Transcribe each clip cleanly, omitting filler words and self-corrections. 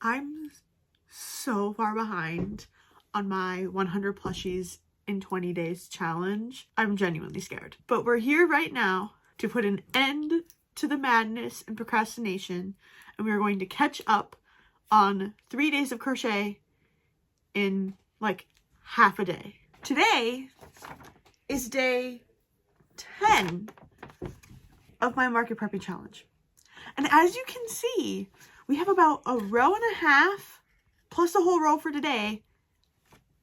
I'm so far behind on my 100 plushies in 20 days challenge. I'm genuinely scared. But we're here right now to put an end to the madness and procrastination, and we are going to catch up on 3 days of crochet in like half a day. Today is day 10 of my market prepping challenge. And as you can see, we have about a row and a half plus a whole row for today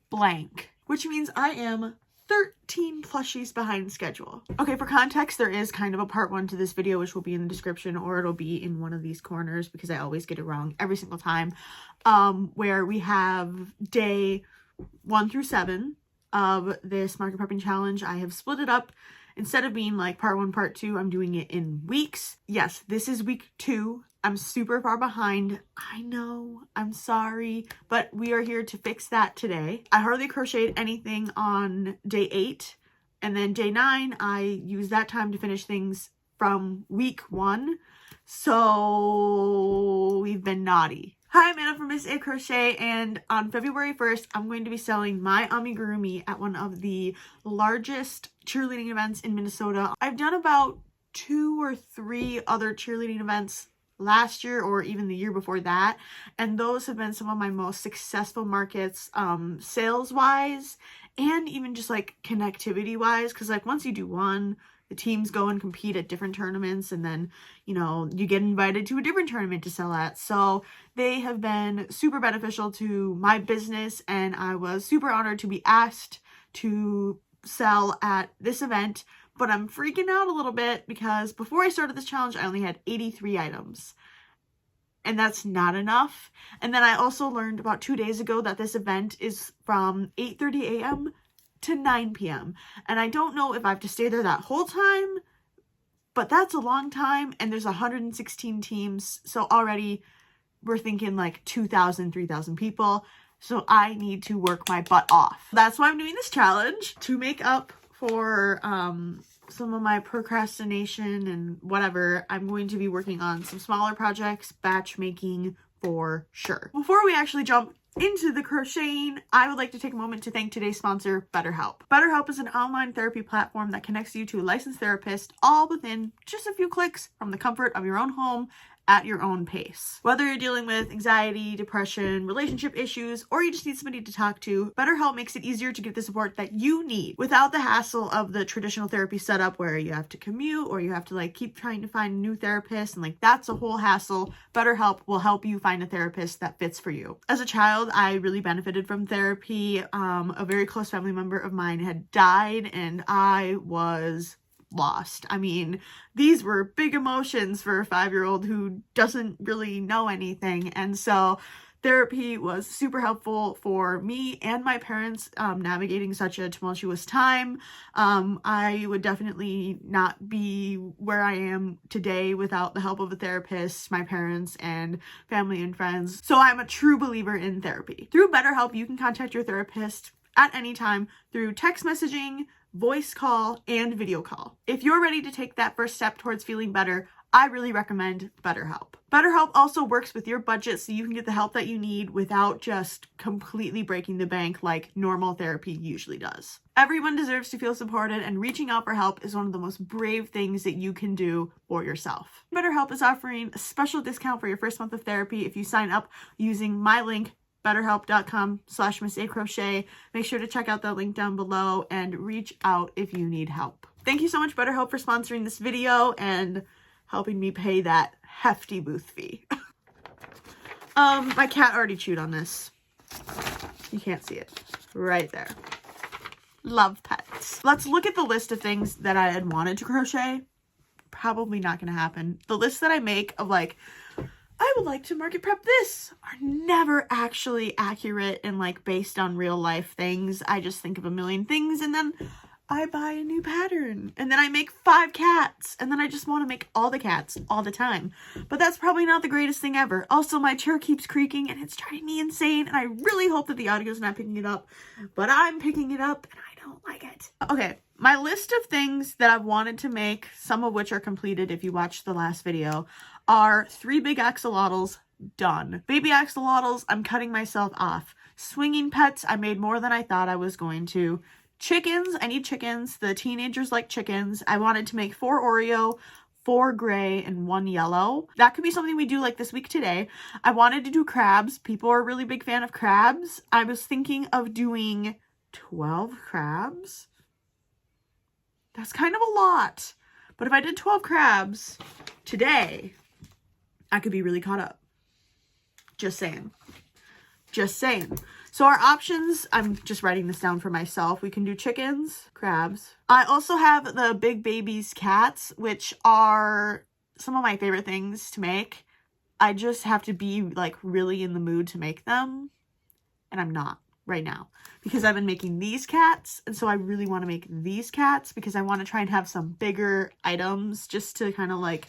blank, which means I am 13 plushies behind schedule. Okay, for context, there is kind of a part 1 to this video, which will be in the description, or it'll be in one of these corners because I always get it wrong every single time, where we have day 1 through 7 of this market prepping challenge. I have split it up. Instead of being like part 1, part 2, I'm doing it in weeks. Yes, this is week 2. I'm super far behind. I know, I'm sorry, but we are here to fix that today. I hardly crocheted anything on day 8, and then day 9, I used that time to finish things from week 1. So we've been naughty. Hi, I'm Anna from Miss A Crochet, and on February 1st, I'm going to be selling my amigurumi at one of the largest cheerleading events in Minnesota. I've done about 2 or 3 other cheerleading events last year or even the year before that, and those have been some of my most successful markets, sales wise and even just like connectivity wise, because like once you do one, the teams go and compete at different tournaments, and then, you know, you get invited to a different tournament to sell at. So they have been super beneficial to my business, and I was super honored to be asked to sell at this event. But I'm freaking out a little bit because before I started this challenge, I only had 83 items. And that's not enough. And then I also learned about 2 days ago that this event is from 8:30 a.m. to 9 p.m. And I don't know if I have to stay there that whole time, but that's a long time, and there's 116 teams. So already we're thinking like 2,000, 3,000 people. So I need to work my butt off. That's why I'm doing this challenge, to make up for some of my procrastination and whatever. I'm going to be working on some smaller projects, batch making for sure. Before we actually jump into the crocheting, I would like to take a moment to thank today's sponsor, BetterHelp. BetterHelp is an online therapy platform that connects you to a licensed therapist, all within just a few clicks from the comfort of your own home at your own pace. Whether you're dealing with anxiety, depression, relationship issues, or you just need somebody to talk to, BetterHelp makes it easier to get the support that you need without the hassle of the traditional therapy setup where you have to commute or you have to like keep trying to find a new therapist, and like that's a whole hassle. BetterHelp will help you find a therapist that fits for you. As a child, I really benefited from therapy. A very close family member of mine had died, and I was lost. I mean, these were big emotions for a 5-year-old who doesn't really know anything, and so therapy was super helpful for me and my parents navigating such a tumultuous time. I would definitely not be where I am today without the help of a therapist, my parents, and family and friends. So I'm a true believer in therapy. Through BetterHelp, you can contact your therapist at any time through text messaging, voice call, and video call. If you're ready to take that first step towards feeling better, I really recommend BetterHelp. BetterHelp also works with your budget so you can get the help that you need without just completely breaking the bank like normal therapy usually does. Everyone deserves to feel supported, and reaching out for help is one of the most brave things that you can do for yourself. BetterHelp is offering a special discount for your first month of therapy if you sign up using my link, betterhelp.com/missacrochet. Make sure to check out the link down below and reach out if you need help. Thank you so much, BetterHelp, for sponsoring this video and helping me pay that hefty booth fee. My cat already chewed on this. You can't see it. Right there. Love pets. Let's look at the list of things that I had wanted to crochet. Probably not going to happen. The list that I make of like, I would like to market prep this, are never actually accurate and like based on real life things. I just think of a million things, and then I buy a new pattern, and then I make 5 cats, and then I just want to make all the cats all the time. But that's probably not the greatest thing ever. Also, my chair keeps creaking and it's driving me insane, and I really hope that the audio is not picking it up, but I'm picking it up and I don't like it. Okay, my list of things that I've wanted to make, some of which are completed if you watched the last video, are 3 big axolotls, done. Baby axolotls, I'm cutting myself off. Swinging pets, I made more than I thought I was going to. Chickens, I need chickens. The teenagers like chickens. I wanted to make 4 Oreo, 4 gray, and 1 yellow. That could be something we do like this week today. I wanted to do crabs. People are a really big fan of crabs. I was thinking of doing 12 crabs. That's kind of a lot. But if I did 12 crabs today, I could be really caught up. Just saying. Just saying. So our options, I'm just writing this down for myself. We can do chickens, crabs. I also have the Big Babies cats, which are some of my favorite things to make. I just have to be like really in the mood to make them. And I'm not right now because I've been making these cats. And so I really want to make these cats because I want to try and have some bigger items just to kind of like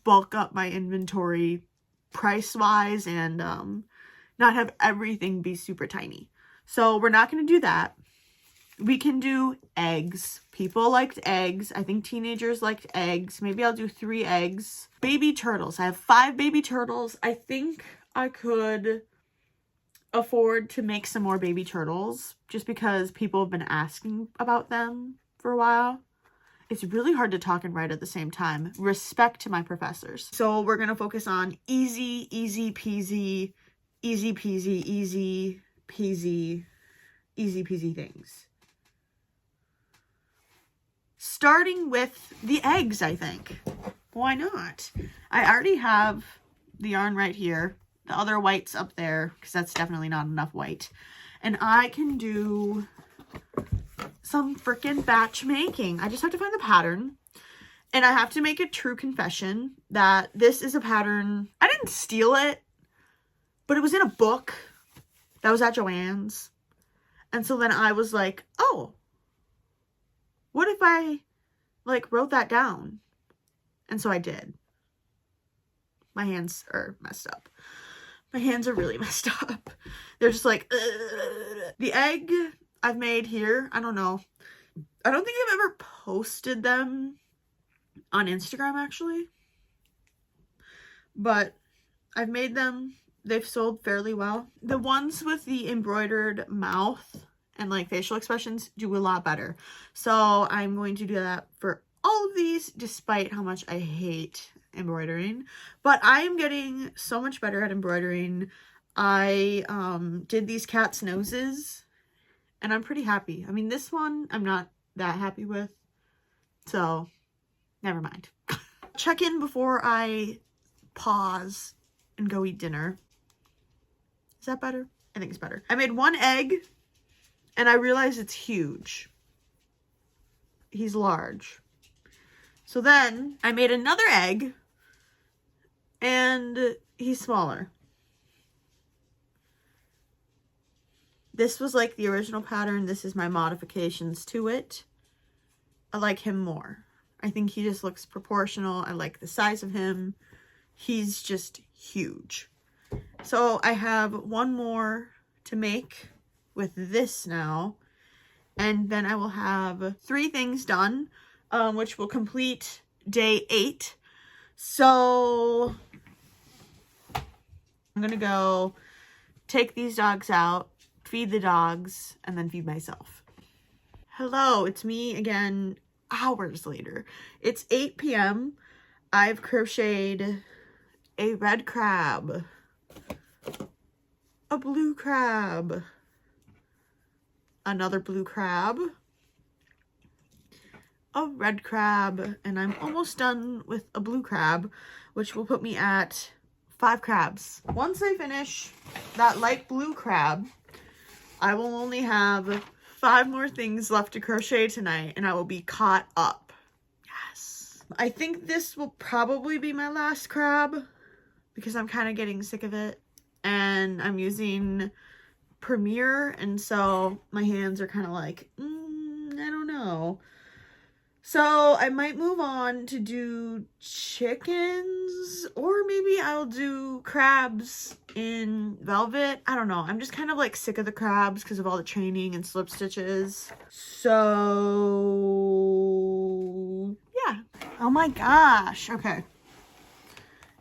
bulk up my inventory price-wise and not have everything be super tiny. So we're not going to do that. We can do eggs. People liked eggs. I think teenagers liked eggs. Maybe I'll do 3 eggs. Baby turtles. I have 5 baby turtles. I think I could afford to make some more baby turtles just because people have been asking about them for a while. It's really hard to talk and write at the same time. Respect to my professors. So we're going to focus on easy peasy, easy peasy things. Starting with the eggs, I think. Why not? I already have the yarn right here. The other white's up there because that's definitely not enough white. And I can do some freaking batch making. I just have to find the pattern. And I have to make a true confession that this is a pattern. I didn't steal it, but it was in a book that was at Joann's. And so then I was like, oh, what if I like wrote that down? And so I did. My hands are messed up. My hands are really messed up. They're just like, ugh. The egg I've made here, I don't know. I don't think I've ever posted them on Instagram actually. But I've made them. They've sold fairly well. The ones with the embroidered mouth and like facial expressions do a lot better. So I'm going to do that for all of these despite how much I hate embroidering. But I am getting so much better at embroidering. I did these cats' noses and I'm pretty happy. I mean, this one I'm not that happy with. So never mind. Check in before I pause and go eat dinner. Is that better? I think it's better. I made 1 egg and I realized it's huge. He's large. So then I made another egg and he's smaller. This was like the original pattern. This is my modifications to it. I like him more. I think he just looks proportional. I like the size of him. He's just huge. So I have 1 more to make with this now. And then I will have 3 things done, which will complete day 8. So I'm going to go take these dogs out, feed the dogs, and then feed myself. Hello, it's me again hours later. It's 8 p.m. I've crocheted a red crab, a blue crab, another blue crab, a red crab, and I'm almost done with a blue crab, which will put me at 5 crabs. Once I finish that light blue crab, I will only have 5 more things left to crochet tonight, and I will be caught up. Yes. I think this will probably be my last crab because I'm kind of getting sick of it, and I'm using Premiere, and so my hands are kind of like, I don't know. So I might move on to do chickens, or maybe I'll do crabs in velvet. I don't know. I'm just kind of like sick of the crabs because of all the training and slip stitches. So yeah. Oh my gosh. Okay.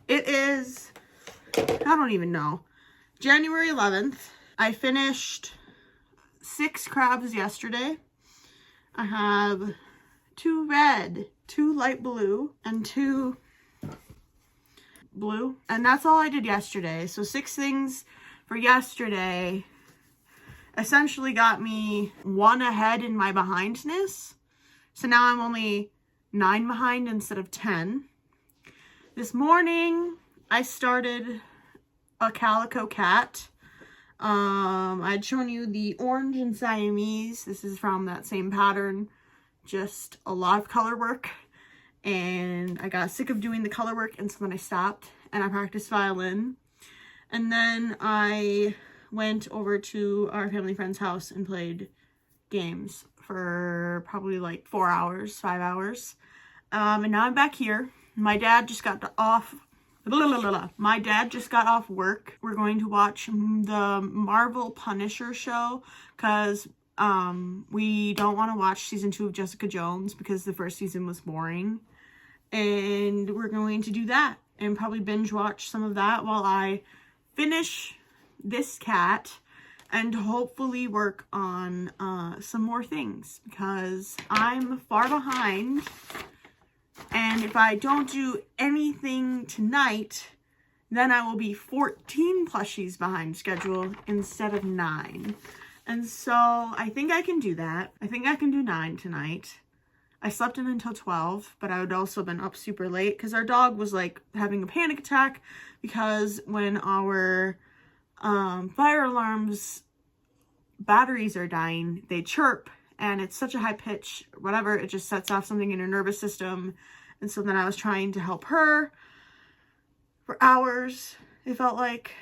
It is I don't even know. January 11th. I finished 6 crabs yesterday. I have 2 red, 2 light blue, and 2 blue. And that's all I did yesterday. So 6 things for yesterday essentially got me 1 ahead in my behindness. So now I'm only 9 behind instead of 10. This morning I started a calico cat. I'd shown you the orange and Siamese. This is from that same pattern, just a lot of color work. And I got sick of doing the color work, and so then I stopped and I practiced violin. And then I went over to our family friend's house and played games for probably like 4 hours, 5 hours. And now I'm back here. My dad just got off. My dad just got off work. We're going to watch the Marvel Punisher show because we don't want to watch season 2 of Jessica Jones because the first season was boring. And we're going to do that and probably binge watch some of that while I finish this cat and hopefully work on some more things because I'm far behind. And if I don't do anything tonight, then I will be 14 plushies behind schedule instead of 9. And so I think I can do that. I think I can do 9 tonight. I slept in until 12, but I would also been up super late because our dog was like having a panic attack because when our fire alarms batteries are dying, they chirp and it's such a high pitch, whatever, it just sets off something in her nervous system. And so then I was trying to help her for hours, it felt like.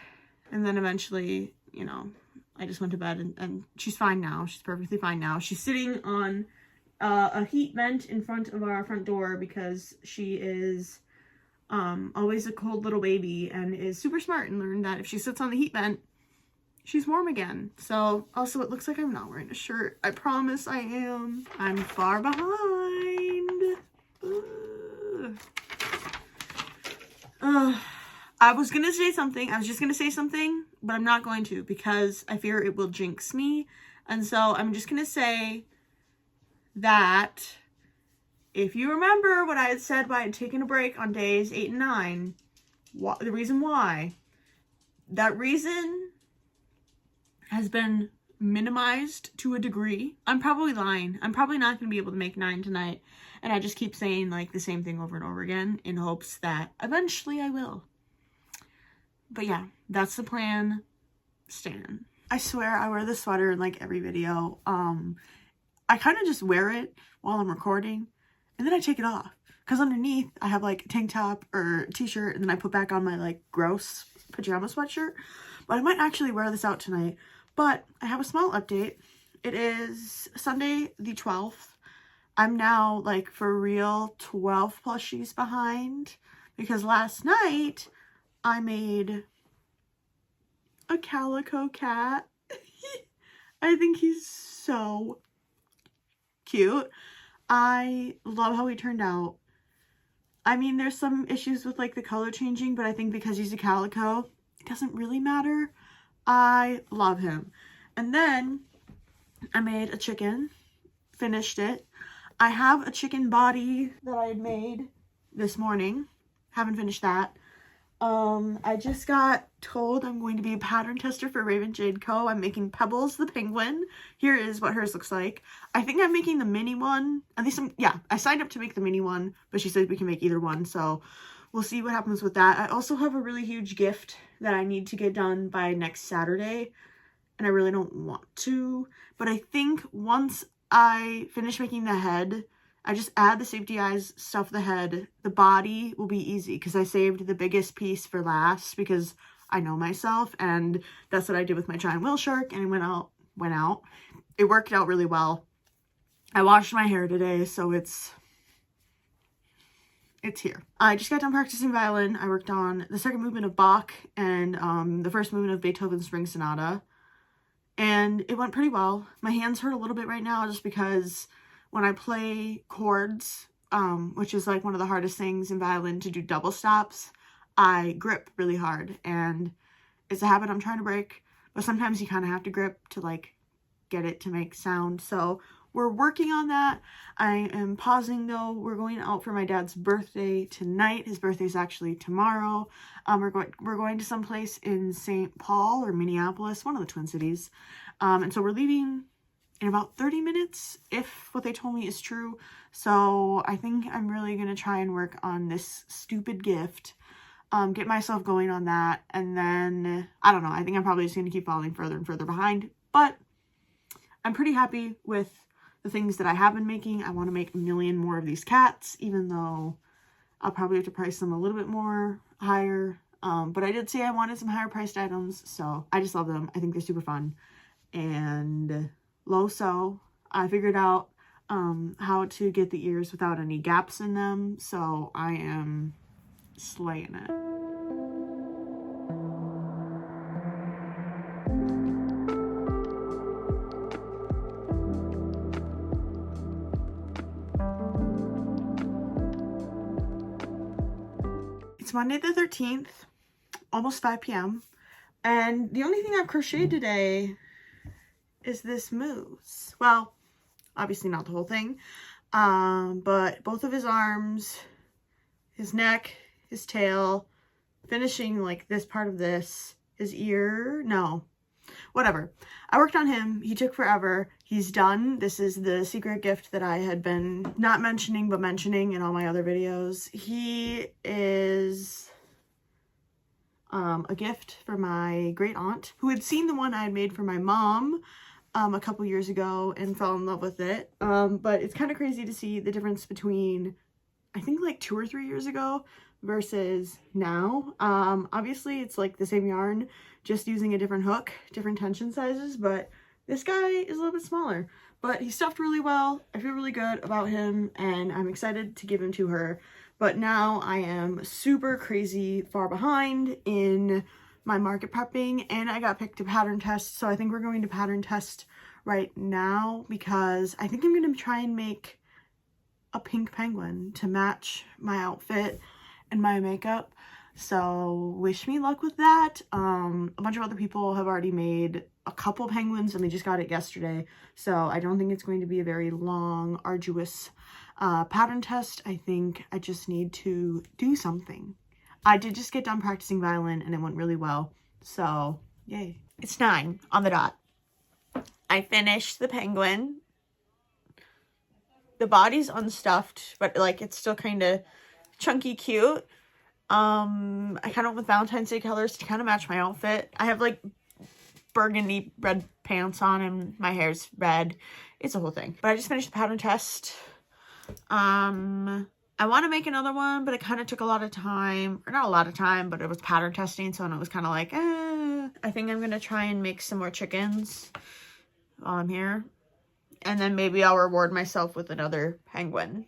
And then eventually, you know, I just went to bed and she's fine now. She's perfectly fine now. She's sitting on a heat vent in front of our front door because she is always a cold little baby and is super smart and learned that if she sits on the heat vent, she's warm again. So also it looks like I'm not wearing a shirt. I promise I am. I'm far behind. I was gonna say something. I was just gonna say something, but I'm not going to because I fear it will jinx me. And so I'm just gonna say that if you remember what I had said why I had taken a break on days 8 and 9, the reason why, that reason has been minimized to a degree. I'm probably lying. I'm probably not going to be able to make 9 tonight. And I just keep saying like the same thing over and over again in hopes that eventually I will. But yeah, that's the plan. Stan. I swear I wear this sweater in like every video. I kind of just wear it while I'm recording and then I take it off because underneath I have like a tank top or t-shirt and then I put back on my like gross pajama sweatshirt. But I might actually wear this out tonight. But I have a small update. It is Sunday the 12th. I'm now like for real 12 plushies behind because last night I made a calico cat. I think he's so cute. I love how he turned out. I mean, there's some issues with like the color changing, but I think because he's a calico, it doesn't really matter. I love him. And then I made a chicken, finished it. I have a chicken body that I had made this morning. Haven't finished that. I just got told I'm going to be a pattern tester for Raven Jade Co. I'm making Pebbles the penguin. Here is what hers looks like. I think I'm making the mini one. At least I signed up to make the mini one, but she said we can make either one. So we'll see what happens with that. I also have a really huge gift that I need to get done by next Saturday. And I really don't want to. But I think once I finish making the head, I just add the safety eyes, stuff the head. The body will be easy because I saved the biggest piece for last because I know myself. And that's what I did with my giant whale shark. And it went out. It worked out really well. I washed my hair today, so it's here. I just got done practicing violin. I worked on the second movement of Bach and the first movement of Beethoven's Spring Sonata. And it went pretty well. My hands hurt a little bit right now just because when I play chords, which is like one of the hardest things in violin to do double stops, I grip really hard, and it's a habit I'm trying to break, but sometimes you kind of have to grip to like get it to make sound. So we're working on that. I am pausing though. We're going out for my dad's birthday tonight. His birthday's actually tomorrow. We're going to some place in St. Paul or Minneapolis, one of the Twin Cities. And so we're leaving in about 30 minutes, if what they told me is true. So I think I'm really gonna try and work on this stupid gift, get myself going on that, and then I don't know, I think I'm probably just gonna keep falling further and further behind, but I'm pretty happy with the things that I have been making. I want to make a million more of these cats, even though I'll probably have to price them a little bit more higher. But I did say I wanted some higher priced items, so I just love them. I think they're super fun. And so I figured out how to get the ears without any gaps in them, so I am slaying it. It's Monday the 13th, almost 5 p.m. And the only thing I've crocheted today is this moose. Well, obviously not the whole thing, but both of his arms, his neck, his tail, finishing like this part of this, his ear, no, whatever. I worked on him. He took forever. He's done. This is the secret gift that I had been not mentioning, but mentioning in all my other videos. He is a gift for my great aunt, who had seen the one I had made for my mom a couple years ago and fell in love with it. But it's kind of crazy to see the difference between, I think like 2 or 3 years ago versus now. Obviously it's like the same yarn, just using a different hook, different tension sizes, but this guy is a little bit smaller, but he stuffed really well. I feel really good about him, and I'm excited to give him to her. But now I am super crazy far behind in my market prepping, and I got picked to pattern test, so I think we're going to pattern test right now, because I think I'm going to try and make a pink penguin to match my outfit and my makeup. So wish me luck with that. A bunch of other people have already made a couple penguins, and they just got it yesterday, so I don't think it's going to be a very long, arduous pattern test. I think I just need to do something. I did just get done practicing violin, and it went really well, so yay. It's 9 on the dot. I finished the penguin. The body's unstuffed, but like it's still kind of chunky cute. I kind of went with Valentine's Day colors to kind of match my outfit. I have like burgundy red pants on, and my hair's red. It's a whole thing. But I just finished the pattern test. I want to make another one, but it kind of took a lot of time, or not a lot of time, but it was pattern testing, so it was kind of like, I think I'm gonna try and make some more chickens while I'm here, and then maybe I'll reward myself with another penguin.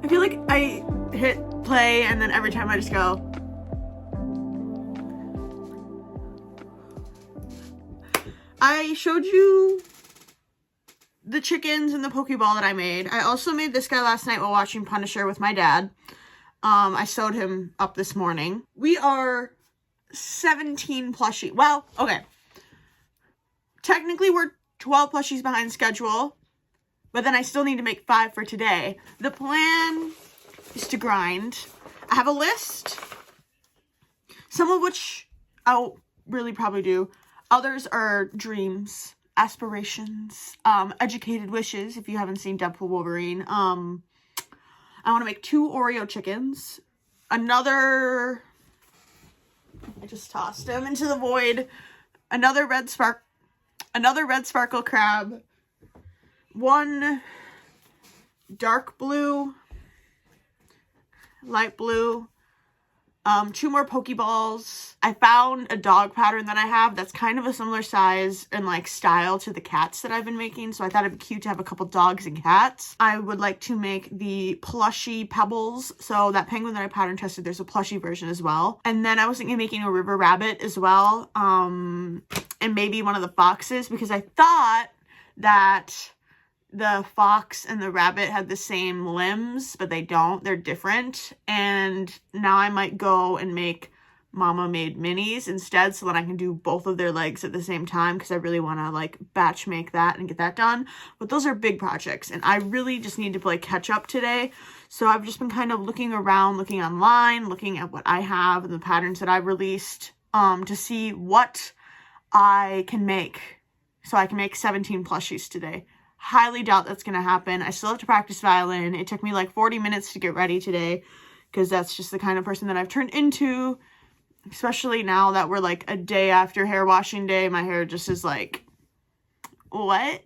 I feel like I hit play and then every time I just go. I showed you the chickens and the Pokeball that I made. I also made this guy last night while watching Punisher with my dad. I sewed him up this morning. We are 17 plushie. Well, okay. Technically we're 12 plushies behind schedule, but then I still need to make 5 for today. The plan is to grind. I have a list, some of which I'll really probably do. Others are dreams, aspirations, educated wishes, if you haven't seen Deadpool Wolverine. I want to make 2 Oreo chickens. I just tossed him into the void. Another red sparkle crab. 1 dark blue, light blue, 2 more Pokeballs. I found a dog pattern that I have that's kind of a similar size and like style to the cats that I've been making, so I thought it'd be cute to have a couple dogs and cats. I would like to make the plushie pebbles, so that penguin that I pattern tested, there's a plushie version as well. And then I was thinking of making a river rabbit as well, and maybe one of the foxes, because I thought that the fox and the rabbit had the same limbs, but they don't. They're different. And now I might go and make Mama Made minis instead, so that I can do both of their legs at the same time, because I really want to like batch make that and get that done. But those are big projects, and I really just need to play catch up today. So I've just been kind of looking around, looking online, looking at what I have and the patterns that I've released, to see what I can make. So I can make 17 plushies today. Highly doubt that's going to happen. I still have to practice violin. It took me like 40 minutes to get ready today, because that's just the kind of person that I've turned into, especially now that we're like a day after hair washing day. My hair just is like, what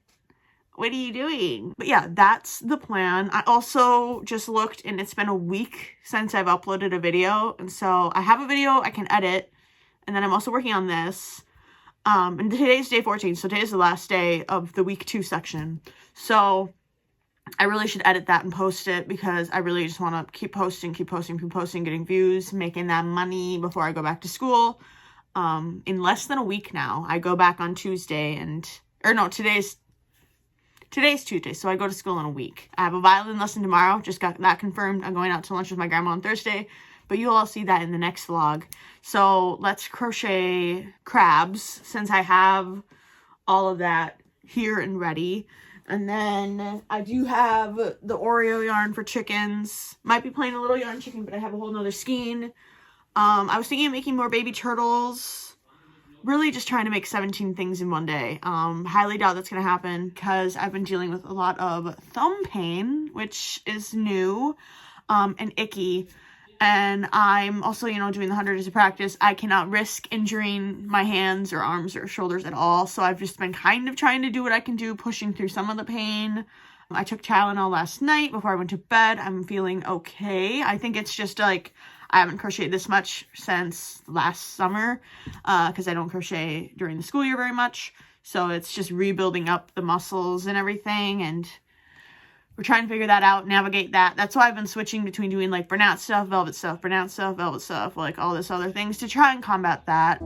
are you doing? But yeah, that's the plan. I also just looked, and it's been a week since I've uploaded a video, and so I have a video I can edit, and then I'm also working on this. And today's day 14, so today's the last day of the week 2 section. So I really should edit that and post it, because I really just want to keep posting, getting views, making that money before I go back to school. In less than a week now. I go back on Tuesday today's Tuesday, so I go to school in a week. I have a violin lesson tomorrow, just got that confirmed. I'm going out to lunch with my grandma on Thursday, but you'll all see that in the next vlog. So let's crochet crabs, since I have all of that here and ready. And then I do have the Oreo yarn for chickens. Might be playing a little yarn chicken, but I have a whole nother skein. I was thinking of making more baby turtles. Really just trying to make 17 things in one day. Highly doubt that's going to happen, because I've been dealing with a lot of thumb pain, which is new, and icky. And I'm also, doing the 100 days of practice. I cannot risk injuring my hands or arms or shoulders at all. So I've just been kind of trying to do what I can do, pushing through some of the pain. I took Tylenol last night before I went to bed. I'm feeling okay. I think it's just like I haven't crocheted this much since last summer, because I don't crochet during the school year very much. So it's just rebuilding up the muscles and everything, and we're trying to figure that out, navigate that. That's why I've been switching between doing like burnout stuff, velvet stuff, burnout stuff, velvet stuff, like all this other things to try and combat that.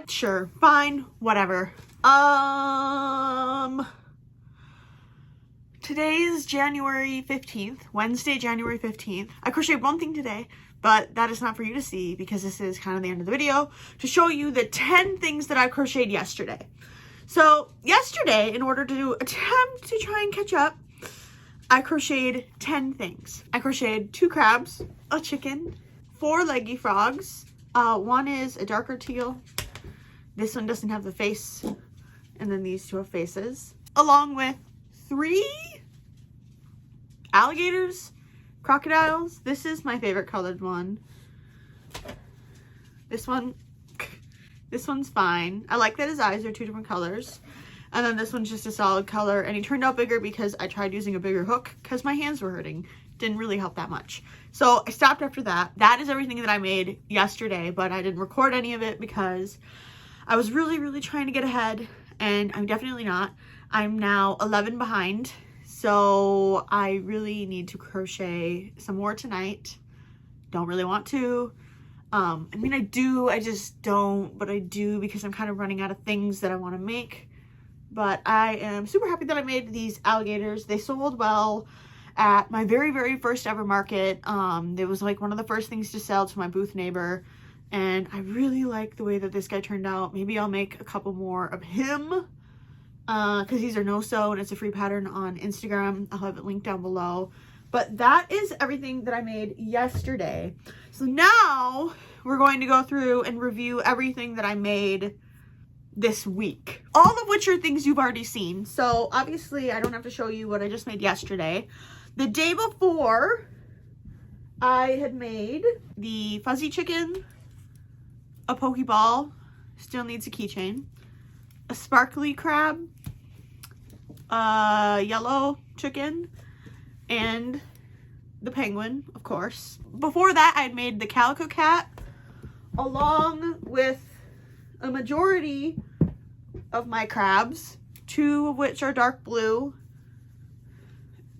Sure, fine, whatever. Today is January 15th, Wednesday, January 15th. I crocheted one thing today, but that is not for you to see, because this is kind of the end of the video, to show you the 10 things that I crocheted yesterday. So yesterday, in order to attempt to try and catch up, I crocheted 10 things. I crocheted 2 crabs, a chicken, 4 leggy frogs, One is a darker teal. This one doesn't have the face. And then these two have faces. Along with 3 alligators, crocodiles. This is my favorite colored one. This one's fine. I like that his eyes are 2 different colors. And then this one's just a solid color. And he turned out bigger because I tried using a bigger hook because my hands were hurting. Didn't really help that much. So I stopped after that. That is everything that I made yesterday, but I didn't record any of it because I was really trying to get ahead, and I'm definitely not. I'm now 11 behind, so I really need to crochet some more tonight. Don't really want to. I mean, I do, I just don't, but I do because I'm kind of running out of things that I want to make. But I am super happy that I made these alligators. They sold well at my very first ever market. It was like one of the first things to sell to my booth neighbor. And I really like the way that this guy turned out. Maybe I'll make a couple more of him. Because these are no-sew and it's a free pattern on Instagram. I'll have it linked down below. But that is everything that I made yesterday. So now we're going to go through and review everything that I made this week. All of which are things you've already seen. So obviously I don't have to show you what I just made yesterday. The day before, I had made the fuzzy chicken, a pokeball, still needs a keychain, a sparkly crab, a yellow chicken, and the penguin, of course. Before that, I had made the calico cat, along with a majority of my crabs, 2 of which are dark blue,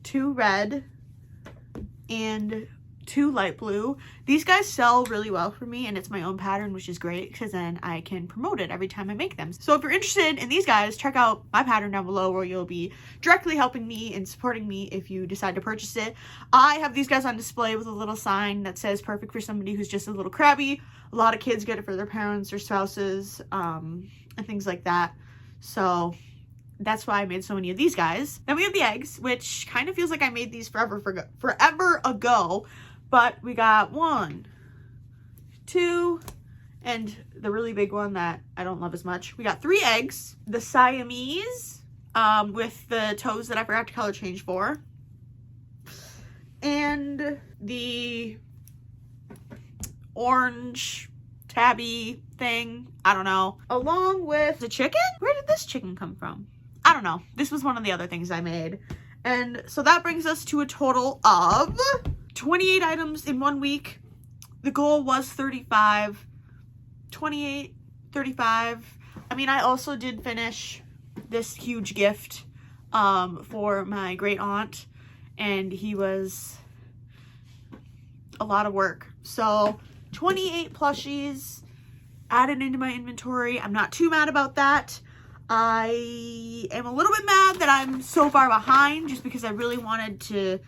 2 red, and 2 light blue. These guys sell really well for me, and it's my own pattern, which is great because then I can promote it every time I make them. So if you're interested in these guys, check out my pattern down below where you'll be directly helping me and supporting me if you decide to purchase it. I have these guys on display with a little sign that says perfect for somebody who's just a little crabby. A lot of kids get it for their parents or spouses, and things like that. So that's why I made so many of these guys. Then we have the eggs, which kind of feels like I made these forever ago. But we got 1, 2, and the really big one that I don't love as much. We got 3 eggs. The Siamese, with the toes that I forgot to color change for. And the orange tabby thing. I don't know. Along with the chicken? Where did this chicken come from? I don't know. This was one of the other things I made. And so that brings us to a total of 28 items in 1 week. The goal was 35. 28, 35. I mean, I also did finish this huge gift for my great aunt, and he was a lot of work. So 28 plushies added into my inventory. I'm not too mad about that. I am a little bit mad that I'm so far behind just because I really wanted to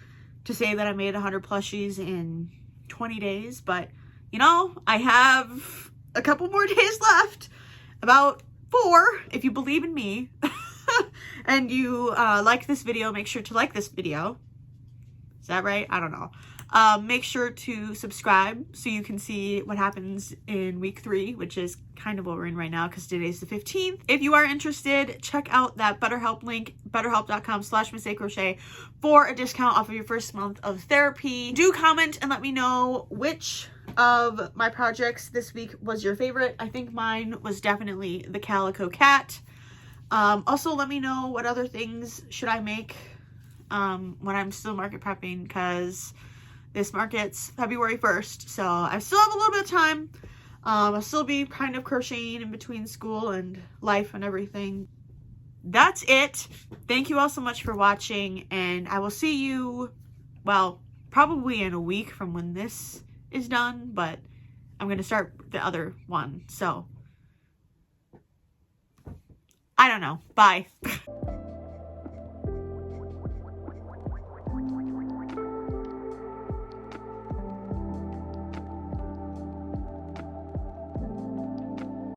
say that I made 100 plushies in 20 days, but you know, I have a couple more days left, about 4 if you believe in me. And you like this video, make sure to like this video. Is that right? I don't know. Make sure to subscribe so you can see what happens in week 3, which is kind of what we're in right now because today's the 15th. If you are interested, check out that BetterHelp link, betterhelp.com/MissACrochet for a discount off of your first month of therapy. Do comment and let me know which of my projects this week was your favorite. I think mine was definitely the calico cat. Also, let me know what other things should I make when I'm still market prepping, because this market's February 1st, so I still have a little bit of time. I'll still be kind of crocheting in between school and life and everything. That's it. Thank you all so much for watching, and I will see you, well, probably in a week from when this is done, but I'm going to start the other one, so I don't know. Bye.